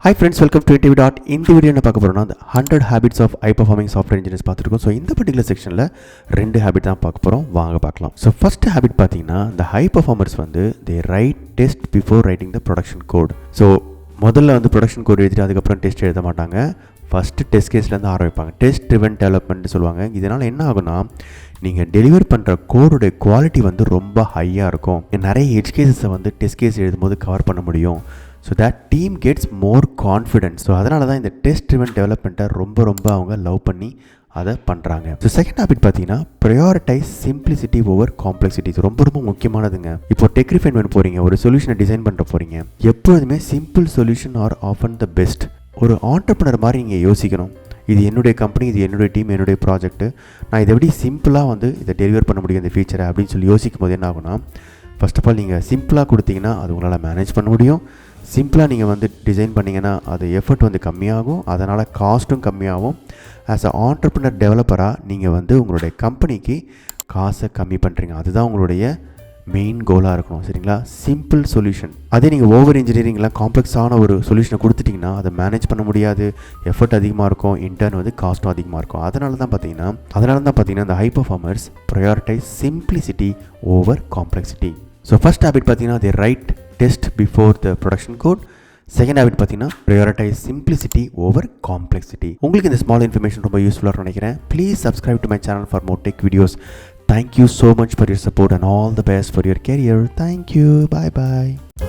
Hi friends, welcome to InterviewDOT. இந்த video என்ன பார்க்க போகிறோம்னா, 100 habits of high performing software engineers பார்த்துருக்கோம். ஸோ இந்த பர்டிகுலர் செக்ஷனில் 2 ஹேபிட் தான் பார்க்க போகிறோம். வாங்க பார்க்கலாம். ஸோ ஃபர்ஸ்ட் ஹேபிட் பார்த்தீங்கன்னா, இந்த ஹை பர்ஃபார்மர்ஸ் வந்து they write test before writing the production code. So முதல்ல வந்து ப்ரொடக்ஷன் கோட் எழுதிட்டு அதுக்கப்புறம் டெஸ்ட் எழுத மாட்டாங்க. ஃபஸ்ட்டு டெஸ்ட் கேஸ்லேருந்து ஆரம்பிப்பாங்க. டெஸ்ட் ட்ரிவன் டெவலப்மெண்ட் சொல்லுவாங்க. இதனால் என்ன ஆகுனா, நீங்கள் டெலிவர் பண்ணுற கோடோடைய குவாலிட்டி வந்து ரொம்ப ஹையாக இருக்கும். நிறைய எட்ஜ் கேஸஸை வந்து டெஸ்ட் கேஸ் எழுதும்போது கவர் பண்ண முடியும். So that team gets more confidence. So அதனால தான் இந்த டெஸ்ட் ட்ரிவன் டெவலப்மெண்ட்டை ரொம்ப அவங்க லவ் பண்ணி அதை பண்ணுறாங்க. ஸோ செகண்ட் ஹேபிட் பார்த்தீங்கன்னா, ப்ரையாரிட்டைஸ் சிம்பிளிசிட்டி ஓவர் காம்ப்ளெக்சிட்டி. ரொம்ப முக்கியமானதுங்க. இப்போ டெக் ரிஃபைன்மெண்ட் போகிறீங்க, ஒரு சொல்யூஷனை டிசைன் பண்ணுற போகிறீங்க, எப்பொழுதுமே simple solution are often the best. ஒரு ஆண்டர்ப்ரனர் மாதிரி நீங்கள் யோசிக்கணும். இது என்னுடைய கம்பெனி, இது என்னுடைய டீம், என்னுடைய ப்ராஜெக்ட்டு, நான் இதை எப்படி சிம்பிளாக வந்து இதை டெலிவர் பண்ண முடியும் இந்த ஃபீச்சரை அப்படின்னு சொல்லி யோசிக்கும் போது என்ன ஆகுனா, ஃபர்ஸ்ட் ஆஃப் ஆல் நீங்கள் சிம்பிளாக கொடுத்தீங்கன்னா அது உங்களால் மேனேஜ் பண்ண முடியும். சிம்பிளாக நீங்கள் வந்து டிசைன் பண்ணிங்கன்னா அது எஃபர்ட் வந்து கம்மியாகும், அதனால் காஸ்ட்டும் கம்மியாகும். ஆஸ் அ ஆண்டர்ப்ரனர் டெவலப்பராக நீங்கள் வந்து உங்களுடைய கம்பெனிக்கு காசை கம்மி பண்ணுறீங்க. அதுதான் உங்களுடைய மெயின் கோலாக இருக்கணும், சரிங்களா? Simple solution. அதே நீங்கள் ஓவர் இன்ஜினியரிங்லாம் காம்ப்ளெக்ஸான ஒரு சொல்யூஷனை கொடுத்துட்டிங்கன்னா அதை மேனேஜ் பண்ண முடியாது, எஃபர்ட் அதிகமாக இருக்கும், இன்டர்ன் வந்து காஸ்ட்டும் அதிகமாக இருக்கும். அதனால தான் பார்த்தீங்கன்னா இந்த high performers prioritise simplicity over complexity. So first habit பார்த்தீங்கன்னா, they write test before the production code. Second habit பார்த்தீங்கன்னா, ப்ரையாரிட்டைஸ் சிம்பிளிசிட்டி ஓவர் காம்ப்ளெக்சிட்டி. உங்களுக்கு இந்த ஸ்மால் இன்ஃபர்மேஷன் ரொம்ப யூஸ்ஃபுல்லாக நினைக்கிறேன். Please subscribe to my channel for more tech videos. Thank you so much for your support and all the best for your career. Thank you. Bye bye.